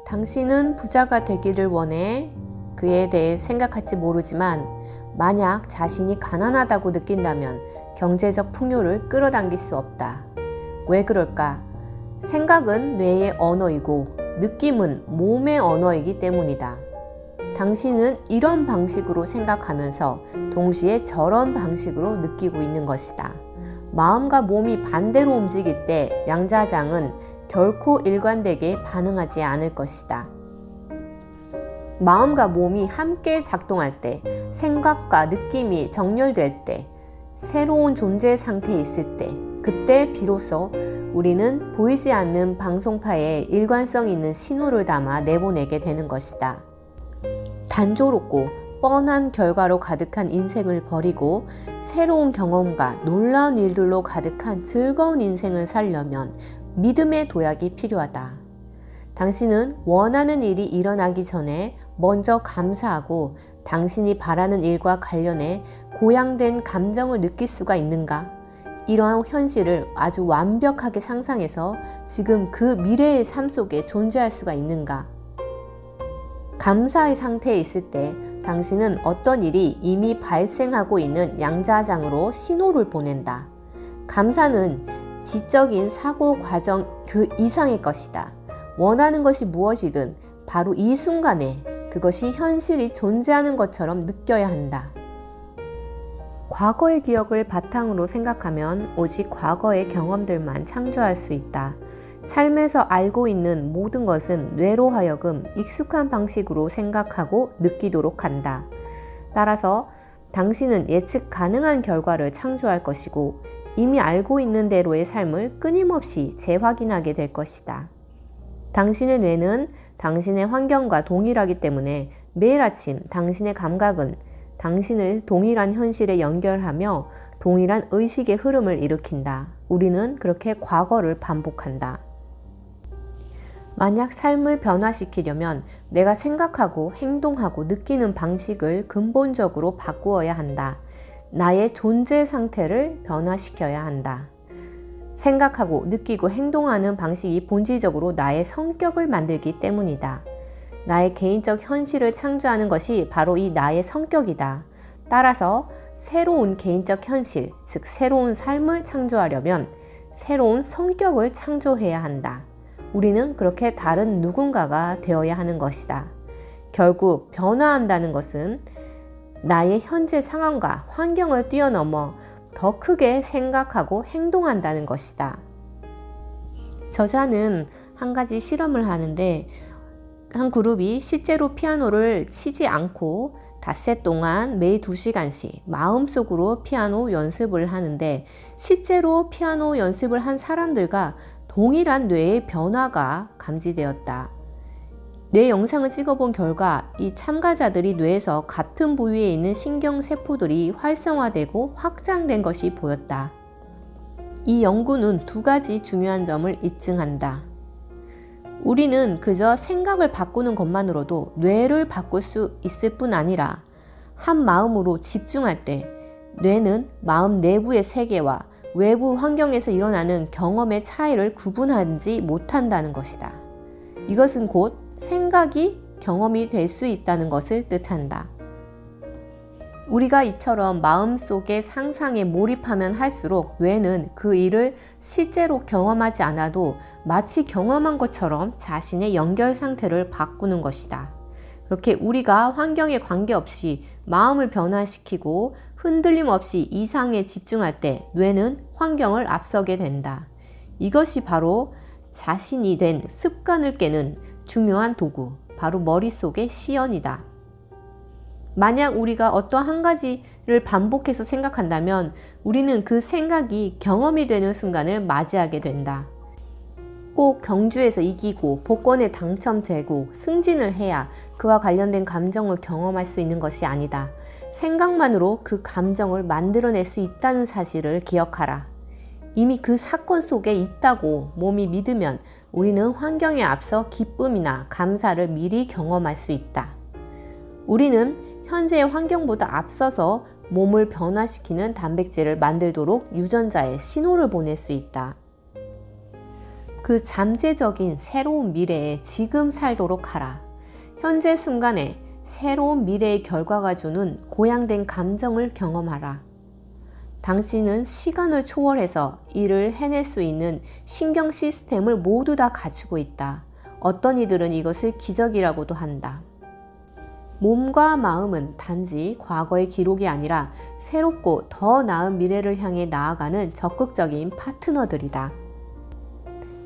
당신은 부자가 되기를 원해. 그에 대해 생각할지 모르지만 만약 자신이 가난하다고 느낀다면 경제적 풍요를 끌어당길 수 없다. 왜 그럴까? 생각은 뇌의 언어이고 느낌은 몸의 언어이기 때문이다. 당신은 이런 방식으로 생각하면서 동시에 저런 방식으로 느끼고 있는 것이다. 마음과 몸이 반대로 움직일 때 양자장은 결코 일관되게 반응하지 않을 것이다. 마음과 몸이 함께 작동할 때, 생각과 느낌이 정렬될 때, 새로운 존재 상태에 있을 때, 그때 비로소 우리는 보이지 않는 방송파에 일관성 있는 신호를 담아 내보내게 되는 것이다. 단조롭고 뻔한 결과로 가득한 인생을 버리고 새로운 경험과 놀라운 일들로 가득한 즐거운 인생을 살려면 믿음의 도약이 필요하다. 당신은 원하는 일이 일어나기 전에 먼저 감사하고 당신이 바라는 일과 관련해 고양된 감정을 느낄 수가 있는가? 이러한 현실을 아주 완벽하게 상상해서 지금 그 미래의 삶 속에 존재할 수가 있는가? 감사의 상태에 있을 때 당신은 어떤 일이 이미 발생하고 있는 양자장으로 신호를 보낸다. 감사는 지적인 사고 과정 그 이상의 것이다. 원하는 것이 무엇이든 바로 이 순간에 그것이 현실이 존재하는 것처럼 느껴야 한다. 과거의 기억을 바탕으로 생각하면 오직 과거의 경험들만 창조할 수 있다. 삶에서 알고 있는 모든 것은 뇌로 하여금 익숙한 방식으로 생각하고 느끼도록 한다. 따라서 당신은 예측 가능한 결과를 창조할 것이고 이미 알고 있는 대로의 삶을 끊임없이 재확인하게 될 것이다. 당신의 뇌는 당신의 환경과 동일하기 때문에 매일 아침 당신의 감각은 당신을 동일한 현실에 연결하며 동일한 의식의 흐름을 일으킨다. 우리는 그렇게 과거를 반복한다. 만약 삶을 변화시키려면 내가 생각하고 행동하고 느끼는 방식을 근본적으로 바꾸어야 한다. 나의 존재 상태를 변화시켜야 한다. 생각하고 느끼고 행동하는 방식이 본질적으로 나의 성격을 만들기 때문이다. 나의 개인적 현실을 창조하는 것이 바로 이 나의 성격이다. 따라서 새로운 개인적 현실, 즉 새로운 삶을 창조하려면 새로운 성격을 창조해야 한다. 우리는 그렇게 다른 누군가가 되어야 하는 것이다. 결국 변화한다는 것은 나의 현재 상황과 환경을 뛰어넘어 더 크게 생각하고 행동한다는 것이다. 저자는 한 가지 실험을 하는데 한 그룹이 실제로 피아노를 치지 않고 닷새 동안 매일 2시간씩 마음속으로 피아노 연습을 하는데 실제로 피아노 연습을 한 사람들과 동일한 뇌의 변화가 감지되었다. 뇌 영상을 찍어본 결과 이 참가자들이 뇌에서 같은 부위에 있는 신경세포들이 활성화되고 확장된 것이 보였다. 이 연구는 2가지 중요한 점을 입증한다. 우리는 그저 생각을 바꾸는 것만으로도 뇌를 바꿀 수 있을 뿐 아니라 한 마음으로 집중할 때 뇌는 마음 내부의 세계와 외부 환경에서 일어나는 경험의 차이를 구분하지 못한다는 것이다. 이것은 곧 생각이 경험이 될 수 있다는 것을 뜻한다. 우리가 이처럼 마음속의 상상에 몰입하면 할수록 뇌는 그 일을 실제로 경험하지 않아도 마치 경험한 것처럼 자신의 연결 상태를 바꾸는 것이다. 그렇게 우리가 환경에 관계없이 마음을 변화시키고 흔들림 없이 이상에 집중할 때 뇌는 환경을 앞서게 된다. 이것이 바로 자신이 된 습관을 깨는 중요한 도구, 바로 머릿속의 시연이다. 만약 우리가 어떠한 한 가지를 반복해서 생각한다면 우리는 그 생각이 경험이 되는 순간을 맞이하게 된다. 꼭 경주에서 이기고 복권에 당첨되고 승진을 해야 그와 관련된 감정을 경험할 수 있는 것이 아니다. 생각만으로 그 감정을 만들어낼 수 있다는 사실을 기억하라. 이미 그 사건 속에 있다고 몸이 믿으면 우리는 환경에 앞서 기쁨이나 감사를 미리 경험할 수 있다. 우리는 현재의 환경보다 앞서서 몸을 변화시키는 단백질을 만들도록 유전자에 신호를 보낼 수 있다. 그 잠재적인 새로운 미래에 지금 살도록 하라. 현재 순간에 새로운 미래의 결과가 주는 고양된 감정을 경험하라. 당신은 시간을 초월해서 이를 해낼 수 있는 신경 시스템을 모두 다 갖추고 있다. 어떤 이들은 이것을 기적이라고도 한다. 몸과 마음은 단지 과거의 기록이 아니라 새롭고 더 나은 미래를 향해 나아가는 적극적인 파트너들이다.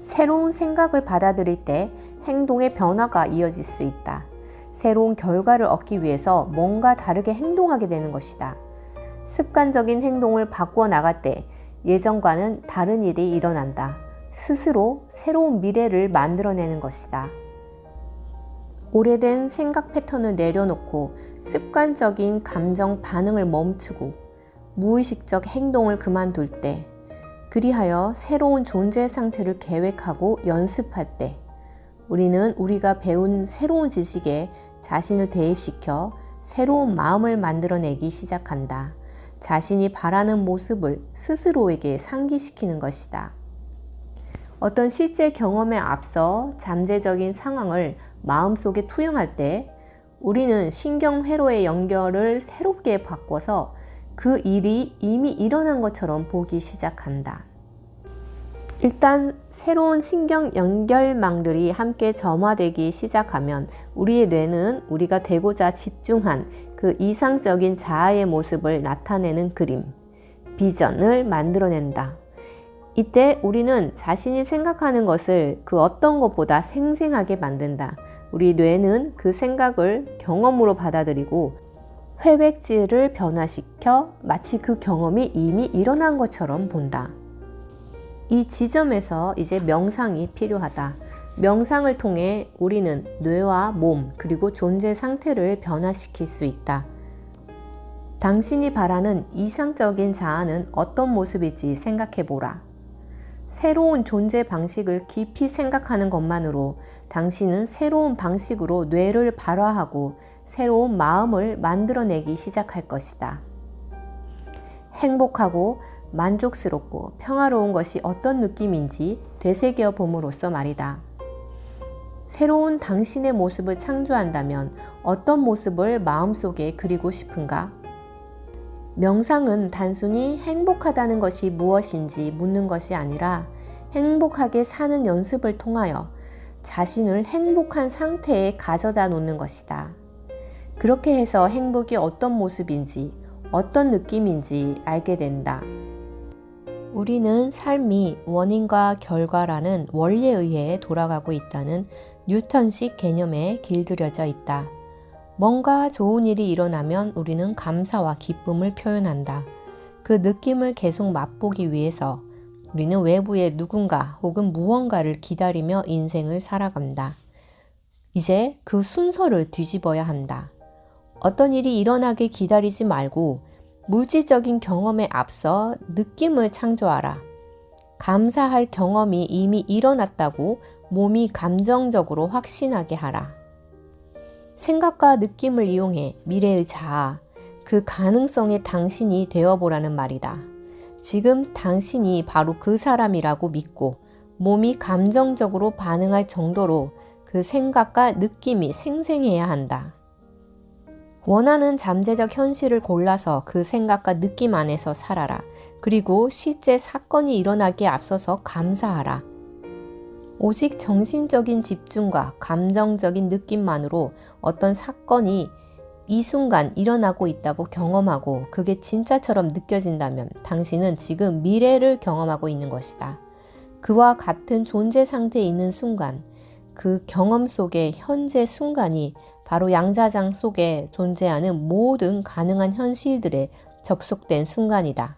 새로운 생각을 받아들일 때 행동의 변화가 이어질 수 있다. 새로운 결과를 얻기 위해서 뭔가 다르게 행동하게 되는 것이다. 습관적인 행동을 바꾸어 나갈 때 예전과는 다른 일이 일어난다. 스스로 새로운 미래를 만들어내는 것이다. 오래된 생각 패턴을 내려놓고 습관적인 감정 반응을 멈추고 무의식적 행동을 그만둘 때, 그리하여 새로운 존재 상태를 계획하고 연습할 때, 우리는 우리가 배운 새로운 지식에 자신을 대입시켜 새로운 마음을 만들어내기 시작한다. 자신이 바라는 모습을 스스로에게 상기시키는 것이다. 어떤 실제 경험에 앞서 잠재적인 상황을 마음속에 투영할 때 우리는 신경회로의 연결을 새롭게 바꿔서 그 일이 이미 일어난 것처럼 보기 시작한다. 일단 새로운 신경 연결망들이 함께 점화되기 시작하면 우리의 뇌는 우리가 되고자 집중한 그 이상적인 자아의 모습을 나타내는 그림, 비전을 만들어낸다. 이때 우리는 자신이 생각하는 것을 그 어떤 것보다 생생하게 만든다. 우리 뇌는 그 생각을 경험으로 받아들이고 회백질을 변화시켜 마치 그 경험이 이미 일어난 것처럼 본다. 이 지점에서 이제 명상이 필요하다. 명상을 통해 우리는 뇌와 몸 그리고 존재 상태를 변화시킬 수 있다. 당신이 바라는 이상적인 자아는 어떤 모습일지 생각해보라. 새로운 존재 방식을 깊이 생각하는 것만으로 당신은 새로운 방식으로 뇌를 발화하고 새로운 마음을 만들어내기 시작할 것이다. 행복하고 만족스럽고 평화로운 것이 어떤 느낌인지 되새겨 봄으로써 말이다. 새로운 당신의 모습을 창조한다면 어떤 모습을 마음속에 그리고 싶은가? 명상은 단순히 행복하다는 것이 무엇인지 묻는 것이 아니라 행복하게 사는 연습을 통하여 자신을 행복한 상태에 가져다 놓는 것이다. 그렇게 해서 행복이 어떤 모습인지, 어떤 느낌인지 알게 된다. 우리는 삶이 원인과 결과라는 원리에 의해 돌아가고 있다는 뉴턴식 개념에 길들여져 있다. 뭔가 좋은 일이 일어나면 우리는 감사와 기쁨을 표현한다. 그 느낌을 계속 맛보기 위해서 우리는 외부의 누군가 혹은 무언가를 기다리며 인생을 살아간다. 이제 그 순서를 뒤집어야 한다. 어떤 일이 일어나길 기다리지 말고 물질적인 경험에 앞서 느낌을 창조하라. 감사할 경험이 이미 일어났다고 몸이 감정적으로 확신하게 하라. 생각과 느낌을 이용해 미래의 자아, 그 가능성의 당신이 되어보라는 말이다. 지금 당신이 바로 그 사람이라고 믿고 몸이 감정적으로 반응할 정도로 그 생각과 느낌이 생생해야 한다. 원하는 잠재적 현실을 골라서 그 생각과 느낌 안에서 살아라. 그리고 실제 사건이 일어나기에 앞서서 감사하라. 오직 정신적인 집중과 감정적인 느낌만으로 어떤 사건이 이 순간 일어나고 있다고 경험하고 그게 진짜처럼 느껴진다면 당신은 지금 미래를 경험하고 있는 것이다. 그와 같은 존재 상태에 있는 순간, 그 경험 속의 현재 순간이 바로 양자장 속에 존재하는 모든 가능한 현실들에 접속된 순간이다.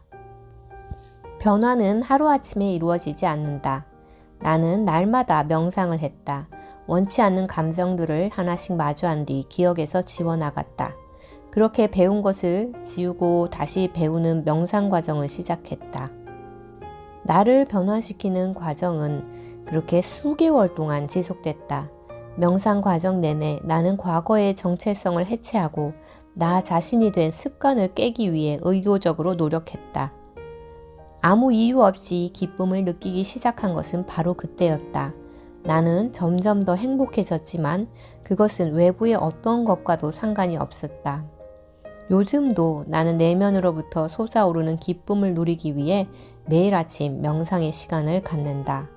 변화는 하루아침에 이루어지지 않는다. 나는 날마다 명상을 했다. 원치 않는 감정들을 하나씩 마주한 뒤 기억에서 지워나갔다. 그렇게 배운 것을 지우고 다시 배우는 명상 과정을 시작했다. 나를 변화시키는 과정은 그렇게 수개월 동안 지속됐다. 명상 과정 내내 나는 과거의 정체성을 해체하고 나 자신이 된 습관을 깨기 위해 의도적으로 노력했다. 아무 이유 없이 기쁨을 느끼기 시작한 것은 바로 그때였다. 나는 점점 더 행복해졌지만 그것은 외부의 어떤 것과도 상관이 없었다. 요즘도 나는 내면으로부터 솟아오르는 기쁨을 누리기 위해 매일 아침 명상의 시간을 갖는다.